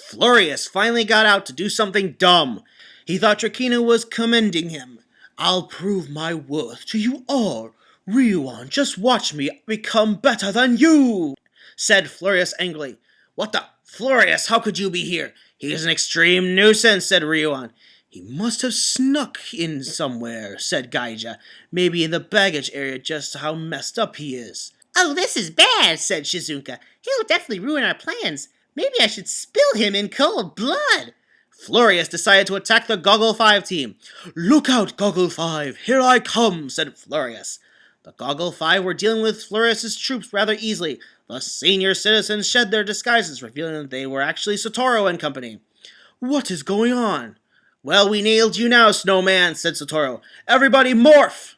Flurious finally got out to do something dumb. He thought Trakina was commending him. "I'll prove my worth to you all. Ryuan, just watch me become better than you," said Flurious angrily. "What the? Flurious, how could you be here? He is an extreme nuisance," said Ryuan. "He must have snuck in somewhere," said Gaija. "Maybe in the baggage area, just how messed up he is." "Oh, this is bad," said Shizuka. "He'll definitely ruin our plans. Maybe I should spill him in cold blood." Flurious decided to attack the Goggle 5 team. "Look out, Goggle 5, here I come," said Flurious. The Goggle 5 were dealing with Flurious's troops rather easily. The senior citizens shed their disguises, revealing that they were actually Satoru and company. "What is going on?" "Well, we nailed you now, Snowman," said Satoru. "Everybody morph!"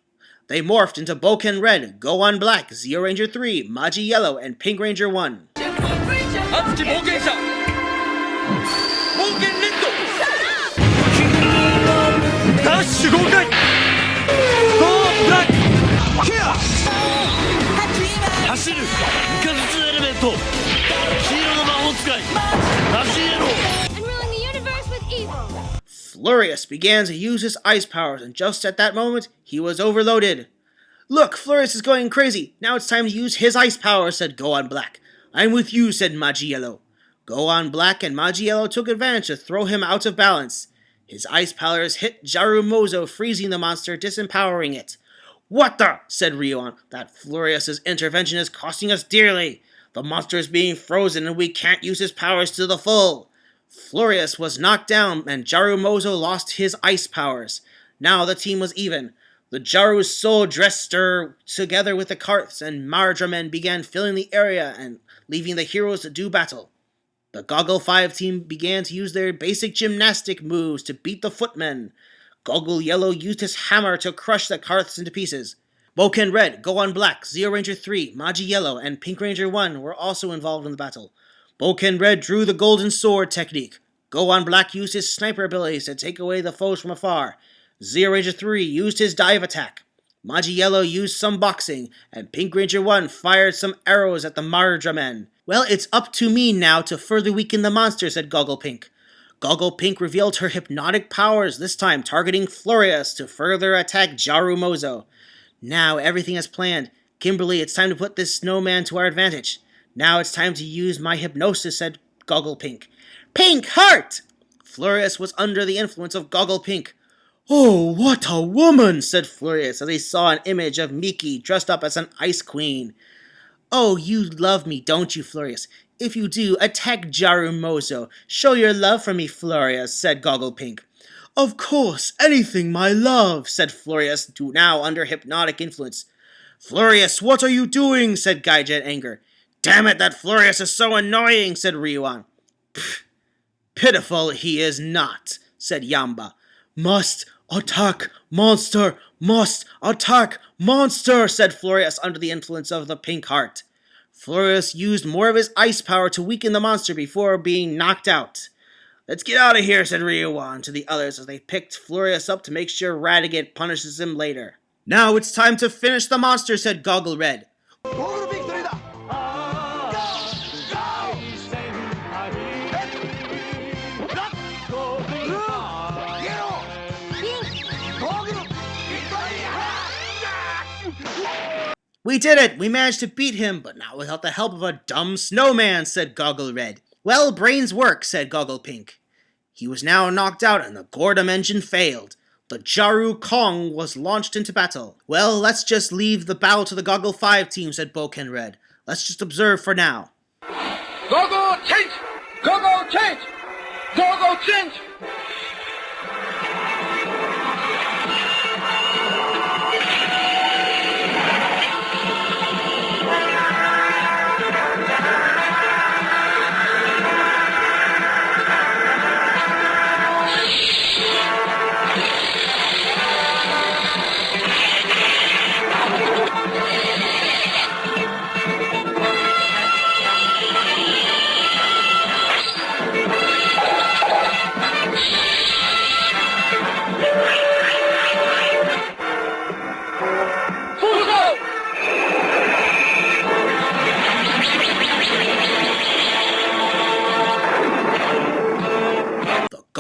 They morphed into Boken Red, Gohan Black, Zeo Ranger 3, Maji Yellow, and Pink Ranger 1. Flurious began to use his ice powers, and just at that moment, he was overloaded. "Look, Flurious is going crazy. Now it's time to use his ice powers," said Gohan Black. "I'm with you," said Maji Yellow. Gohan Black and Maji Yellow took advantage to throw him out of balance. His ice powers hit Jarumozo, freezing the monster, disempowering it. "What the?" said Ryuan. "That Flurious's intervention is costing us dearly. The monster is being frozen and we can't use his powers to the full." Flurious was knocked down and Jarumozo lost his ice powers. Now the team was even. The Jaru Soul Dresser, together with the carts and Mardramen, began filling the area and leaving the heroes to do battle. The Goggle 5 team began to use their basic gymnastic moves to beat the footmen. Goggle Yellow used his hammer to crush the carts into pieces. Boken Red, Gohan Black, Zeo Ranger 3, Maji Yellow, and Pink Ranger 1 were also involved in the battle. Boken Red drew the Golden Sword technique. Gohan Black used his sniper abilities to take away the foes from afar. Zeo Ranger 3 used his dive attack. Maji Yellow used some boxing, and Pink Ranger 1 fired some arrows at the Mardramen. "Well, it's up to me now to further weaken the monster," said Goggle Pink. Goggle Pink revealed her hypnotic powers, this time targeting Flurious to further attack Jarumozo. "Now everything is planned. Kimberly, it's time to put this snowman to our advantage." "Now it's time to use my hypnosis," said Goggle Pink. "Pink Heart!" Flurious was under the influence of Goggle Pink. "Oh, what a woman!" said Flurious as he saw an image of Miki dressed up as an ice queen. "Oh, you love me, don't you, Flurious? If you do, attack Jarumozo. Show your love for me, Flurious," said Goggle Pink. "Of course, anything, my love," said Flurious, now under hypnotic influence. "Flurious, what are you doing?" said Gaija in anger. "Damn it, that Flurious is so annoying," said Ryuan. "Pitiful he is not," said Yamba. "Must attack monster, must attack monster," said Flurious under the influence of the Pink Heart. Flurious used more of his ice power to weaken the monster before being knocked out. "Let's get out of here," said Ryuan to the others as they picked Flurious up to make sure Radiguet punishes him later. "Now it's time to finish the monster," said Goggle Red. "We did it! We managed to beat him, but not without the help of a dumb snowman," said Goggle Red. "Well, brains work," said Goggle Pink. He was now knocked out and the Gordom engine failed. The Jaru Kong was launched into battle. "Well, let's just leave the battle to the Goggle 5 team," said Boken Red. "Let's just observe for now." Goggle change! Goggle change! Goggle change!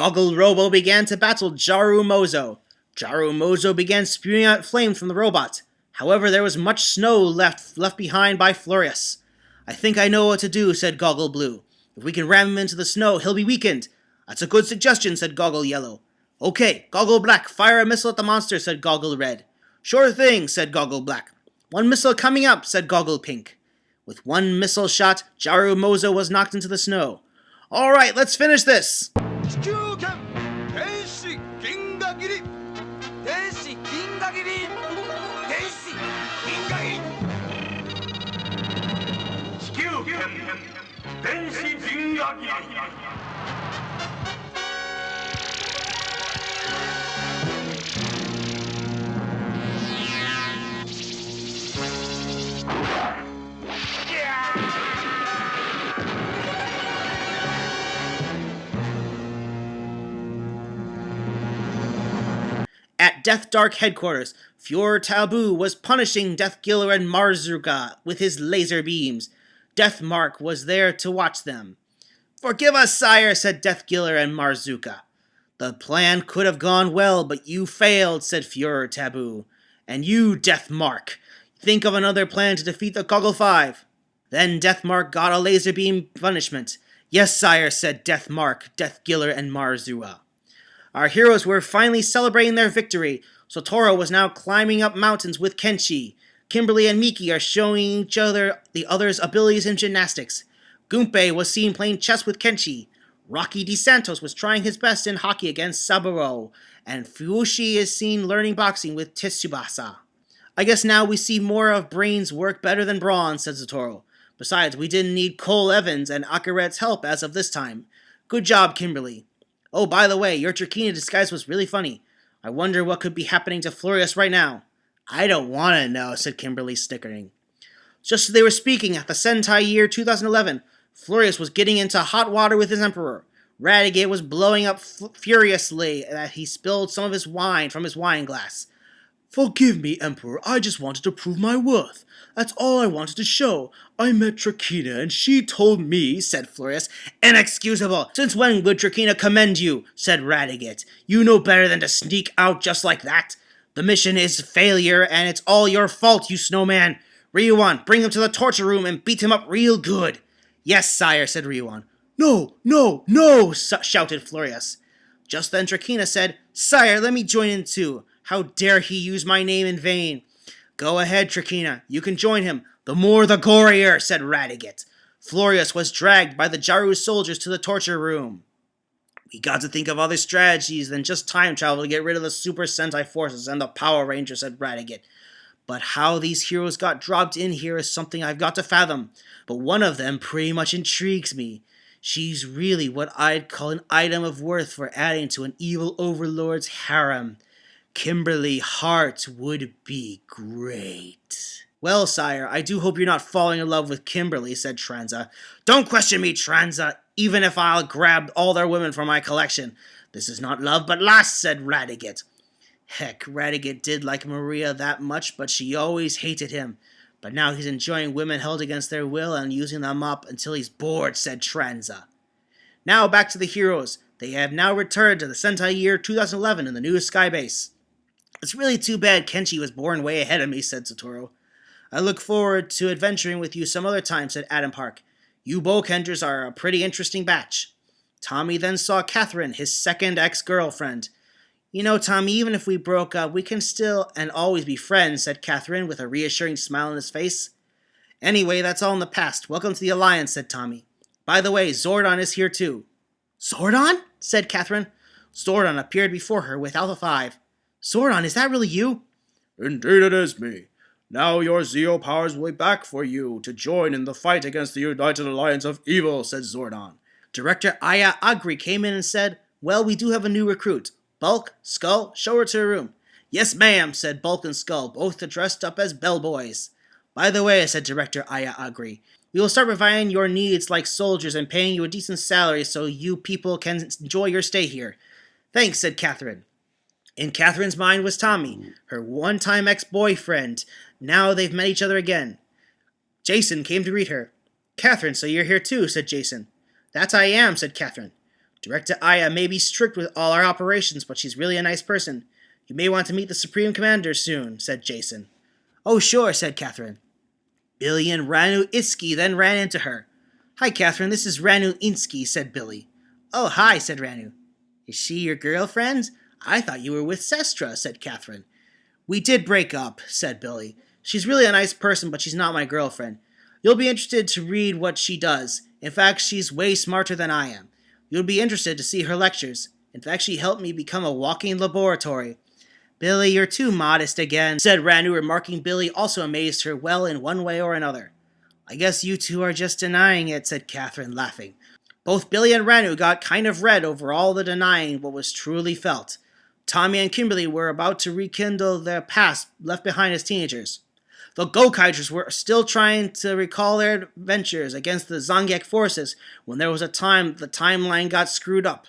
Goggle Robo began to battle Jaru Mozo. Jaru Mozo began spewing out flames from the robot. However, there was much snow left behind by Flurious. I think I know what to do, said Goggle Blue. If we can ram him into the snow, he'll be weakened. That's a good suggestion, said Goggle Yellow. Okay, Goggle Black, fire a missile at the monster, said Goggle Red. Sure thing, said Goggle Black. One missile coming up, said Goggle Pink. With one missile shot, Jaru Mozo was knocked into the snow. All right, let's finish this. At Death Dark headquarters, Fuhrer Taboo was punishing Deathkiller and Marzuka with his laser beams. Deathmark was there to watch them. Forgive us, sire, said Deathkiller and Marzuka. The plan could have gone well, but you failed, said Fuhrer Taboo. And you, Deathmark, think of another plan to defeat the Goggle V. Then Deathmark got a laser beam punishment. Yes, sire, said Deathmark, Deathkiller, and Marzuka. Our heroes were finally celebrating their victory. Sotoro was now climbing up mountains with Kenshi. Kimberly and Miki are showing each other the other's abilities in gymnastics. Gunpei was seen playing chess with Kenshi. Rocky DeSantos was trying his best in hockey against Saburo. And Fuushi is seen learning boxing with Tsubasa. I guess now we see more of brains work better than brawn, said Sotoro. Besides, we didn't need Cole Evans and Akaret's help as of this time. Good job, Kimberly. Oh, by the way, your Trakina disguise was really funny. I wonder what could be happening to Flurious right now. I don't want to know, said Kimberly, snickering. Just as they were speaking at the Sentai year 2011, Flurious was getting into hot water with his emperor. Radiguet was blowing up furiously that he spilled some of his wine from his wine glass. Forgive me, Emperor, I just wanted to prove my worth. That's all I wanted to show. I met Trakina and she told me, said Flurious. Inexcusable! Since when would Trakina commend you? Said Radiguet. You know better than to sneak out just like that. The mission is failure and it's all your fault, you snowman. Ryuan, bring him to the torture room and beat him up real good. Yes, sire, said Ryuan. No, no, no, shouted Flurious. Just then Trakina said, Sire, let me join in too. How dare he use my name in vain? Go ahead, Trakina. You can join him. The more the gorier, said Radiguet. Flurious was dragged by the Jaru soldiers to the torture room. We got to think of other strategies than just time travel to get rid of the Super Sentai forces and the Power Rangers, said Radiguet. But how these heroes got dropped in here is something I've got to fathom. But one of them pretty much intrigues me. She's really what I'd call an item of worth for adding to an evil overlord's harem. Kimberly Hart would be great. Well, sire, I do hope you're not falling in love with Kimberly, said Tranza. Don't question me, Tranza, even if I'll grab all their women from my collection. This is not love but lust, said Radiguet. Heck, Radiguet did like Maria that much, but she always hated him. But now he's enjoying women held against their will and using them up until he's bored, said Tranza. Now back to the heroes. They have now returned to the Sentai year 2011 in the new Sky Base. It's really too bad Kenshi was born way ahead of me, said Sotoro. I look forward to adventuring with you some other time, said Adam Park. You Bokenders are a pretty interesting batch. Tommy then saw Catherine, his second ex-girlfriend. You know, Tommy, even if we broke up, we can still and always be friends, said Catherine with a reassuring smile on his face. Anyway, that's all in the past. Welcome to the Alliance, said Tommy. By the way, Zordon is here too. Zordon? Said Catherine. Zordon appeared before her with Alpha 5. Zordon, is that really you? Indeed it is me. Now your Zeo powers will be back for you to join in the fight against the United Alliance of Evil, said Zordon. Director Aya Agri came in and said, Well, we do have a new recruit. Bulk, Skull, show her to her room. Yes, ma'am, said Bulk and Skull, both dressed up as bellboys. By the way, said Director Aya Agri, we will start providing your needs like soldiers and paying you a decent salary so you people can enjoy your stay here. Thanks, said Catherine. In Catherine's mind was Tommy, her one-time ex-boyfriend. Now they've met each other again. Jason came to greet her. Catherine, so you're here too, said Jason. That I am, said Catherine. Director Aya may be strict with all our operations, but she's really a nice person. You may want to meet the Supreme Commander soon, said Jason. Oh, sure, said Catherine. Billy and Ranu Itsuki then ran into her. Hi, Catherine, this is Ranu Itsuki, said Billy. Oh, hi, said Ranu. Is she your girlfriend? I thought you were with Sestra, said Catherine. We did break up, said Billy. She's really a nice person, but she's not my girlfriend. You'll be interested to read what she does. In fact, she's way smarter than I am. You'll be interested to see her lectures. In fact, she helped me become a walking laboratory. Billy, you're too modest again, said Ranu, remarking Billy also amazed her well in one way or another. I guess you two are just denying it, said Catherine, laughing. Both Billy and Ranu got kind of red over all the denying what was truly felt. Tommy and Kimberly were about to rekindle their past left behind as teenagers. The Gokaijers were still trying to recall their adventures against the Zangief forces when there was a time the timeline got screwed up.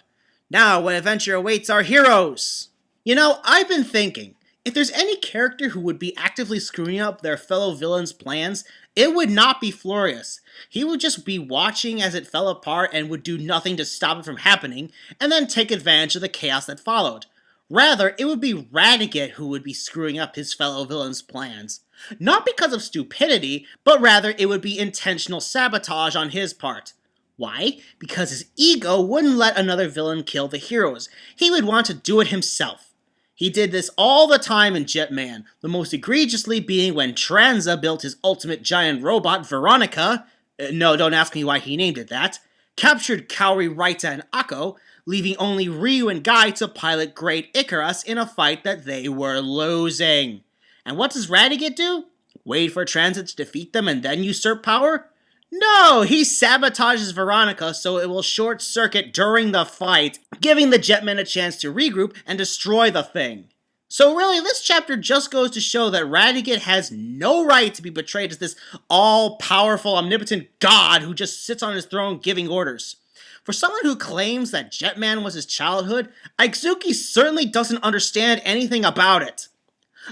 Now, what adventure awaits our heroes? You know, I've been thinking, if there's any character who would be actively screwing up their fellow villains' plans, it would not be Flurious. He would just be watching as it fell apart and would do nothing to stop it from happening, and then take advantage of the chaos that followed. Rather, it would be Radiguet who would be screwing up his fellow villains' plans. Not because of stupidity, but rather it would be intentional sabotage on his part. Why? Because his ego wouldn't let another villain kill the heroes. He would want to do it himself. He did this all the time in Jetman, the most egregiously being when Tranza built his ultimate giant robot, Veronica, no, don't ask me why he named it that, captured Kaori, Raita, and Akko, leaving only Ryu and Guy to pilot Great Icarus in a fight that they were losing. And what does Radiguet do? Wait for Transit to defeat them and then usurp power? No, he sabotages Veronica so it will short-circuit during the fight, giving the Jetmen a chance to regroup and destroy the thing. So really, this chapter just goes to show that Radiguet has no right to be portrayed as this all-powerful, omnipotent god who just sits on his throne giving orders. For someone who claims that Jetman was his childhood, Akizuki certainly doesn't understand anything about it.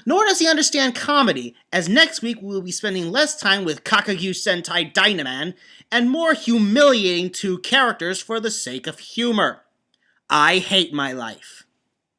Nor does he understand comedy, as next week we will be spending less time with Kakagyu Sentai Dynaman and more humiliating two characters for the sake of humor. I hate my life.